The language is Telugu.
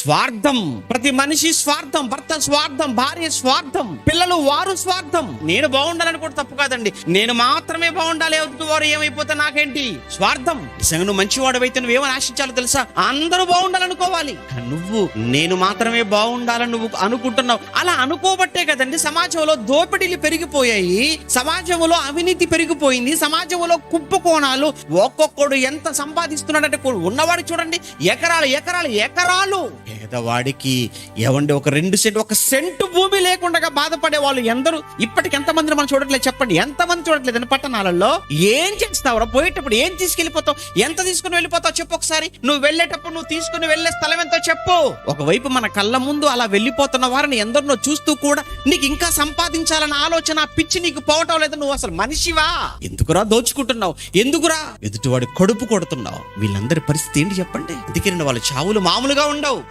స్వార్థం. ప్రతి మనిషి స్వార్థం. భర్త స్వార్థం, భార్య స్వార్థం, పిల్లలు వారు స్వార్థం. నేను బాగుండాలని కూడా తప్పు కాదండి. నేను మాత్రమే బాగుండాలి, ఎదుటి వారు ఏమైపోతే నాకేంటి. స్వార్థం. నిజంగా నువ్వు మంచివాడవైతే నువ్వేమని ఆశించాలో తెలుసా? అందరూ బాగుండాలనుకోవాలి. నువ్వు నేను మాత్రమే బాగుండాలని నువ్వు అనుకుంటున్నావు. అలా అనుకోబట్టే కదండి సమాజంలో దోపిడీలు పెరిగిపోయాయి, సమాజంలో అవినీతి పెరిగిపోయింది, సమాజంలో కుప్పకోణాలు. ఒక్కొక్కడు ఎంత సంపాదిస్తున్నాడంటే ఉన్నవాడికి చూడండి ఎకరాలు ఎకరాలు ఎకరాలు. పేదవాడికి ఏవండి ఒక 2 సెంటు, 1 సెంటు భూమి లేకుండా బాధపడే వాళ్ళు ఎందరు ఇప్పటికి ఎంతమందిని మనం చూడట్లేదు చెప్పండి? ఎంతమంది చూడట్లేదండి పట్టణాలలో? ఏం చేస్తావురా? పోయేటప్పుడు ఏం తీసుకెళ్ళిపోతావు? ఎంత తీసుకుని వెళ్ళిపోతావు చెప్పు ఒకసారి. నువ్వు వెళ్ళేటప్పుడు నువ్వు తీసుకుని వెళ్ళే స్థలం ఎంతో చెప్పు. ఒకవైపు మన కళ్ళ ముందు అలా వెళ్ళిపోతున్న వారిని ఎందరినో చూస్తూ కూడా నీకు ఇంకా సంపాదించాలన్న ఆలోచన, పిచ్చి నీకు పోవటం లేదు. నువ్వు అసలు మనిషివా? ఎందుకురా దోచుకుంటున్నావు? ఎందుకురా ఎదుటివాడి కడుపు కొడుతున్నావు? వీళ్ళందరి పరిస్థితి ఏంటి చెప్పండి? అందుకే వాళ్ళ చావులు మామూలుగా ఉండవు.